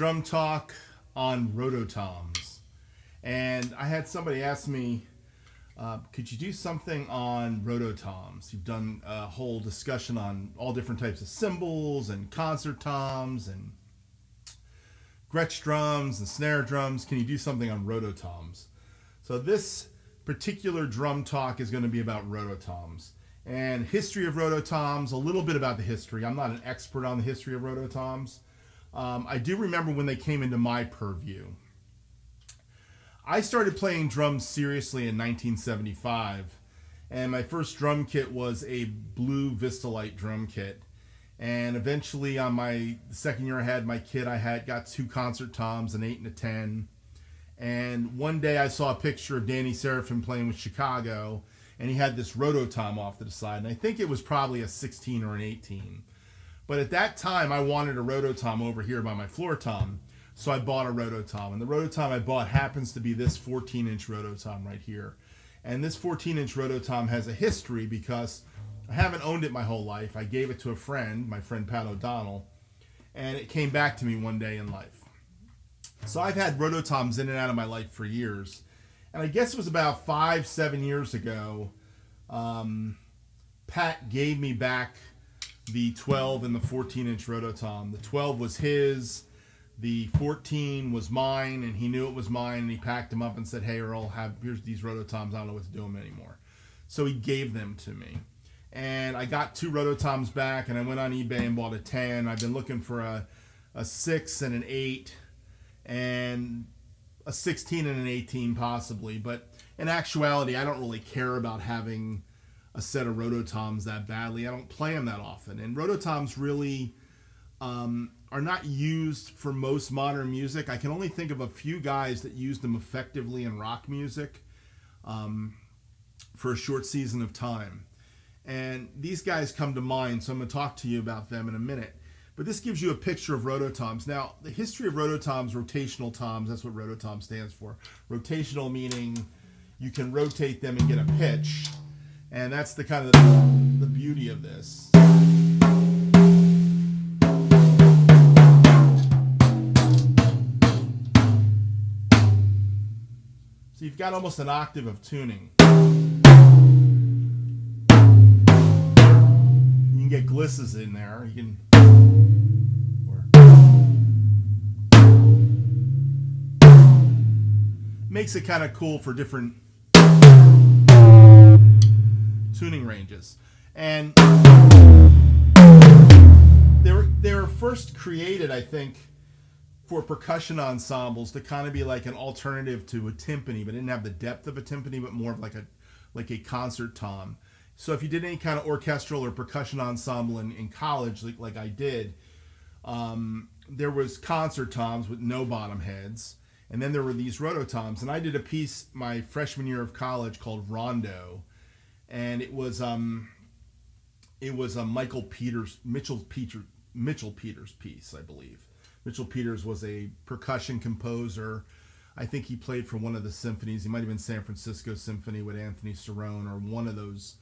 drum talk on Roto Toms. And I had somebody ask me, could you do something on Roto Toms? You've done a whole discussion on all different types of cymbals and concert toms and Gretsch drums and snare drums. Can you do something on Roto Toms? So this particular drum talk is going to be about Roto Toms and history of Roto Toms, a little bit about the history. I'm not an expert on the history of Roto Toms. I do remember when they came into my purview. I started playing drums seriously in 1975, and my first drum kit was a blue Vistalite drum kit. And eventually, on the second year I had my kit, I got 2 concert toms, an 8 and a 10. And one day I saw a picture of Danny Carey playing with Chicago, and he had this Roto Tom off to the side, and I think it was probably a 16 or an 18. But at that time, I wanted a Roto Tom over here by my floor tom. So I bought a Roto Tom, and the Roto Tom I bought happens to be this 14-inch Roto Tom right here. And this 14-inch Roto Tom has a history because I haven't owned it my whole life. I gave it to a friend, my friend Pat O'Donnell, and it came back to me one day in life. So I've had Roto Toms in and out of my life for years. And I guess it was about 5-7 years ago, Pat gave me back the 12 and the 14-inch Roto Tom. The 12 was his. The 14 was mine, and he knew it was mine, and he packed them up and said, "Hey, Earl, here's these Roto Toms. I don't know what to do with them anymore." So he gave them to me. And I got 2 Roto Toms back, and I went on eBay and bought a 10. I've been looking for a 6 and an 8, and a 16 and an 18 possibly. But in actuality, I don't really care about having a set of Roto Toms that badly. I don't play them that often. And Roto Toms really are not used for most modern music. I can only think of a few guys that use them effectively in rock music for a short season of time. And these guys come to mind, so I'm going to talk to you about them in a minute. But this gives you a picture of Roto Toms. Now, the history of Roto Toms, rotational toms, that's what Roto Tom stands for. Rotational meaning you can rotate them and get a pitch. And that's the kind of the beauty of this. So you've got almost an octave of tuning. You can get glisses in there. You can. Makes it kind of cool for different tuning ranges. And they were first created, I think, for percussion ensembles to kind of be like an alternative to a timpani, but didn't have the depth of a timpani, but more of like a concert tom. So if you did any kind of orchestral or percussion ensemble in college, like I did, there was concert toms with no bottom heads, and then there were these Roto Toms. And I did a piece my freshman year of college called Rondo, and it was a Mitchell Peters piece, I believe. Mitchell Peters was a percussion composer. I think he played for one of the symphonies. He might have been San Francisco Symphony with Anthony Cerrone, or one of those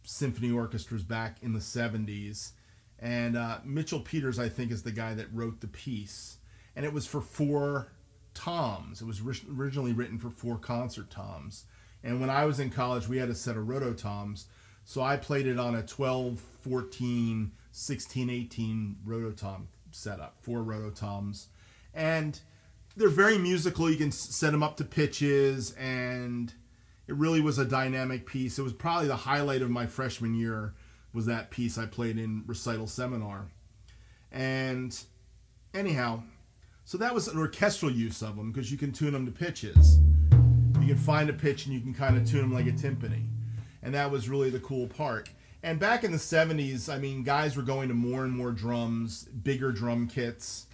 symphony orchestras back in the 70s. And Mitchell Peters, I think, is the guy that wrote the piece. And it was for 4 toms. It was originally written for 4 concert toms. And when I was in college, we had a set of Roto Toms. So I played it on a 12, 14, 16, 18 Roto Tom setup, 4 Roto Toms. And they're very musical. You can set them up to pitches, and it really was a dynamic piece. It was probably the highlight of my freshman year, was that piece I played in recital seminar. And anyhow, so that was an orchestral use of them, because you can tune them to pitches. You can find a pitch and you can kind of tune them like a timpani. And that was really the cool part. And back in the 70s, I mean, guys were going to more and more drums, bigger drum kits,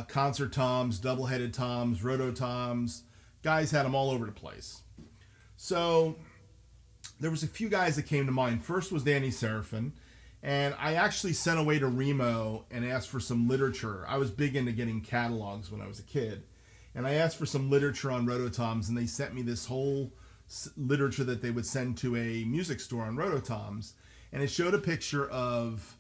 concert toms, double-headed toms, Roto Toms. Guys had them all over the place. So there was a few guys that came to mind. First was Danny Carey, and I actually sent away to Remo and asked for some literature. I was big into getting catalogs when I was a kid. And I asked for some literature on Roto Toms, and they sent me this whole literature that they would send to a music store on Roto Toms. And it showed a picture of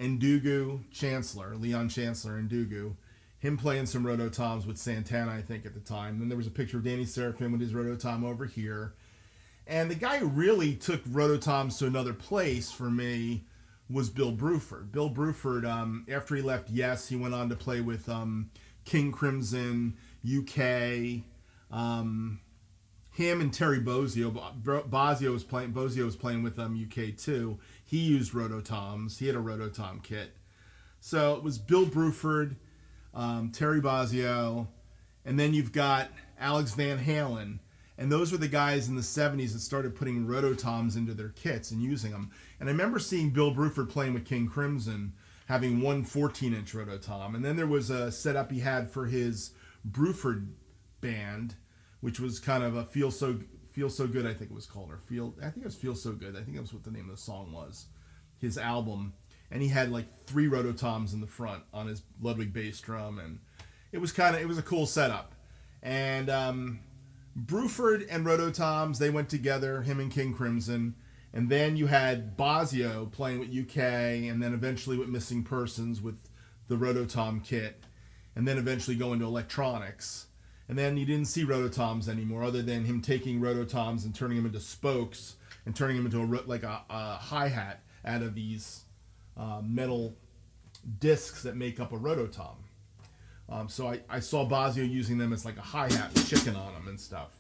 Ndugu Chancellor, Leon Chancellor Ndugu, him playing some Roto Toms with Santana, I think, at the time. Then there was a picture of Danny Serafin with his Roto Tom over here. And the guy who really took Roto Toms to another place for me was Bill Buford. Bill Buford, after he left Yes, he went on to play with King Crimson, UK, him and Terry Bozzio. Bozzio was playing with UK too. He used Roto Toms. He had a Roto Tom kit. So it was Bill Buford, Terry Bozzio, and then you've got Alex Van Halen. And those were the guys in the 70s that started putting Roto Toms into their kits and using them. And I remember seeing Bill Buford playing with King Crimson, having one 14-inch Roto Tom. And then there was a setup he had for his Buford band, which was kind of a Feel So Good, I think it was called, or I think it was Feel So Good. I think that was what the name of the song was, his album. And he had like 3 Roto Toms in the front on his Ludwig bass drum, and it was a cool setup. And Buford and Roto Toms, they went together, him and King Crimson. And then you had Bozzio playing with UK, and then eventually with Missing Persons with the Roto Tom kit, and then eventually going to electronics. And then you didn't see Roto Toms anymore, other than him taking Roto Toms and turning them into spokes and turning them into a hi-hat out of these metal discs that make up a Roto Tom. So I saw Bozzio using them as like a hi-hat with chicken on them and stuff.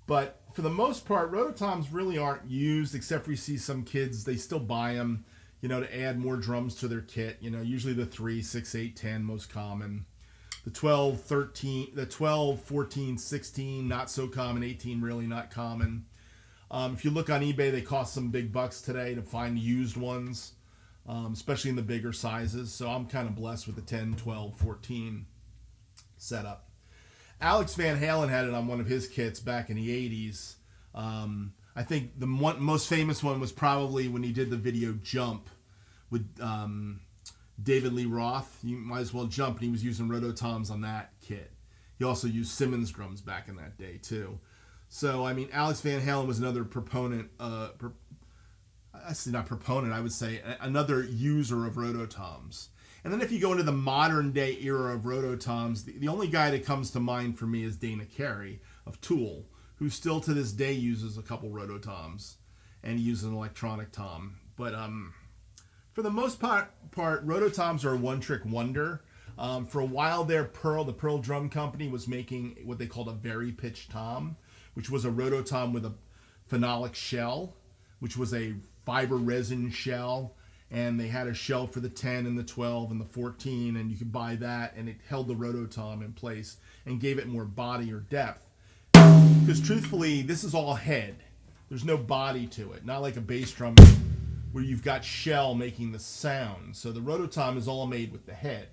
But for the most part, Roto Toms really aren't used, except for you see some kids, they still buy them, to add more drums to their kit. Usually the 3, 6, 8, 10, most common. The 12, 14, 16, not so common. 18, really not common. If you look on eBay, they cost some big bucks today to find used ones, especially in the bigger sizes. So I'm kind of blessed with the 10, 12, 14 setup. Alex Van Halen had it on one of his kits back in the 80s. I think the most famous one was probably when he did the video Jump with David Lee Roth. You might as well jump, and he was using Roto Toms on that kit. He also used Simmons drums back in that day too. So I mean, Alex Van Halen was another proponent. I would say another user of Roto Toms. And then if you go into the modern day era of Roto Toms, the only guy that comes to mind for me is Dana Carey of Tool, who still to this day uses a couple Roto Toms, and he uses an electronic tom. But for the most part, Roto Toms are a one-trick wonder. For a while there, the Pearl Drum Company was making what they called a very pitched tom, which was a Roto Tom with a phenolic shell, which was a fiber resin shell. And they had a shell for the 10 and the 12 and the 14, and you could buy that, and it held the Roto Tom in place and gave it more body or depth. Because truthfully, this is all head. There's no body to it. Not like a bass drum where you've got shell making the sound. So the Roto Tom is all made with the head.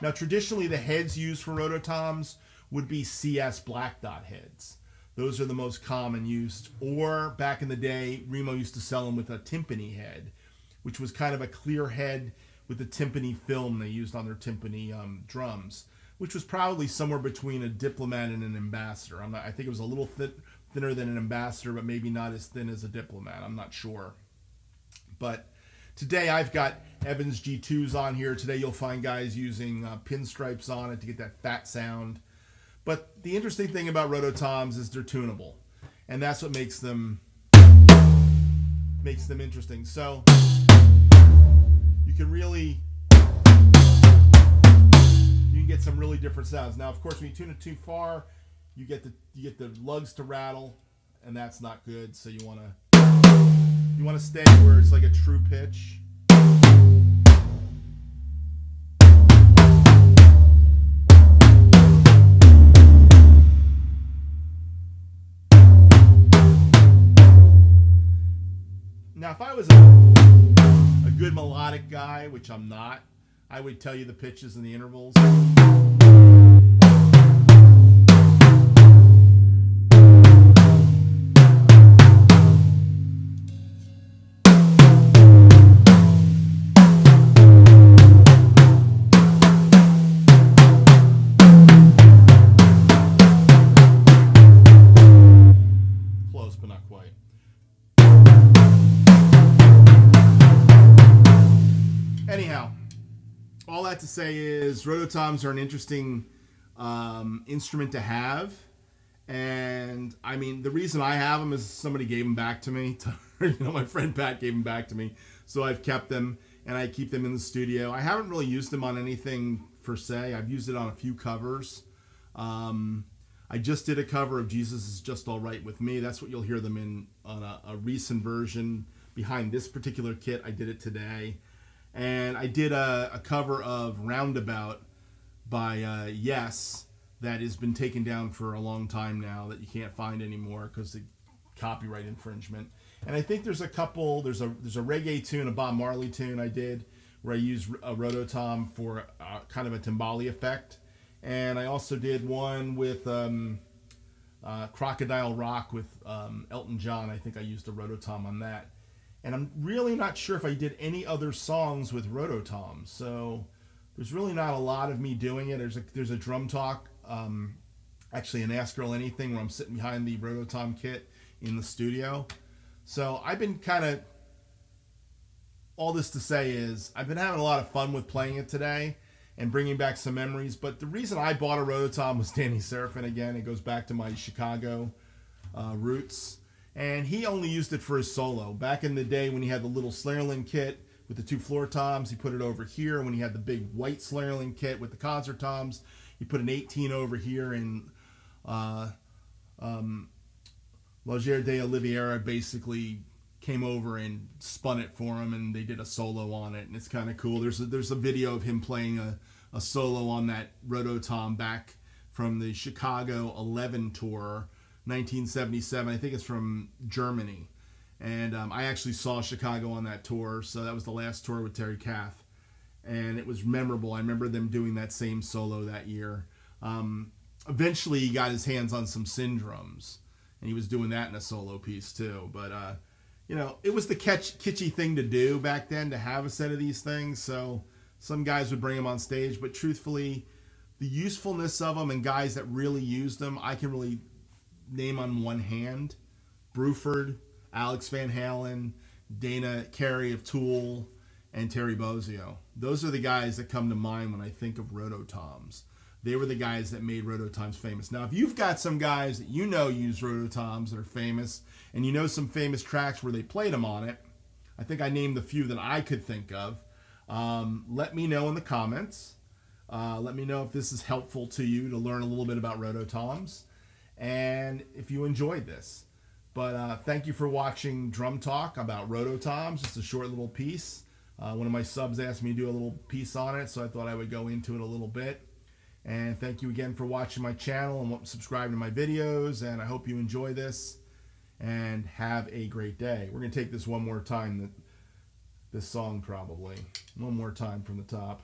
Now, traditionally, the heads used for Roto Toms would be CS black dot heads. Those are the most common used. Or back in the day, Remo used to sell them with a timpani head, which was kind of a clear head with the timpani film they used on their timpani drums, which was probably somewhere between a Diplomat and an Ambassador. I think it was a little thinner than an Ambassador, but maybe not as thin as a Diplomat. I'm not sure. But today I've got Evans G2s on here. Today you'll find guys using pinstripes on it to get that fat sound. But the interesting thing about Roto Toms is they're tunable, and that's what makes them interesting. So you can get some really different sounds. Now, of course, when you tune it too far, you get the lugs to rattle, and that's not good. So you want to stay where it's like a true pitch. Now, if I was a good melodic guy, which I'm not, I would tell you the pitches and the intervals. Close, but not quite. Anyhow. say is RotoToms are an interesting instrument to have. And I mean, the reason I have them is somebody gave them back to me. My friend Pat gave them back to me. So I've kept them and I keep them in the studio. I haven't really used them on anything per se. I've used it on a few covers. I just did a cover of Jesus Is Just All Right With Me. That's what you'll hear them in on a recent version behind this particular kit. I did it today. And I did a cover of Roundabout by Yes that has been taken down for a long time now that you can't find anymore because of copyright infringement. And I think there's a couple, there's a reggae tune, a Bob Marley tune I did where I used a Rototom for kind of a timbali effect. And I also did one with Crocodile Rock with Elton John. I think I used a Rototom on that. And I'm really not sure if I did any other songs with Rototoms. So there's really not a lot of me doing it. There's a drum talk, actually an Ask Earl Anything, where I'm sitting behind the RotoTom kit in the studio. So I've been kind of, all this to say is, I've been having a lot of fun with playing it today and bringing back some memories. But the reason I bought a RotoTom was Danny Serafin again. It goes back to my Chicago roots. And he only used it for his solo. Back in the day when he had the little Slarelin kit with the 2 floor toms, he put it over here. When he had the big white Slarelin kit with the concert toms, he put an 18 over here. And Lager de Oliveira basically came over and spun it for him, and they did a solo on it, and it's kind of cool. There's a video of him playing a solo on that RotoTom back from the Chicago 11 tour, 1977. I think it's from Germany, and I actually saw Chicago on that tour, so that was the last tour with Terry Kath, and it was memorable. I remember them doing that same solo that year. Eventually, he got his hands on some Syndromes, and he was doing that in a solo piece too, but it was the kitschy thing to do back then, to have a set of these things. So some guys would bring them on stage, but truthfully, the usefulness of them and guys that really used them, I can really name on one hand. Buford, Alex Van Halen, Dana Carey of Tool, and Terry Bozzio. Those are the guys that come to mind when I think of RotoToms. They were the guys that made RotoToms famous. Now, if you've got some guys that you know use RotoToms that are famous, and you know some famous tracks where they played them on it, I think I named the few that I could think of. Let me know in the comments. Let me know if this is helpful to you to learn a little bit about RotoToms, and if you enjoyed this. But thank you for watching Drum Talk about RotoToms, just a short little piece. One of my subs asked me to do a little piece on it, so I thought I would go into it a little bit. And thank you again for watching my channel and subscribing to my videos. And I hope you enjoy this and have a great day. We're going to take this one more time, this song probably. One more time from the top.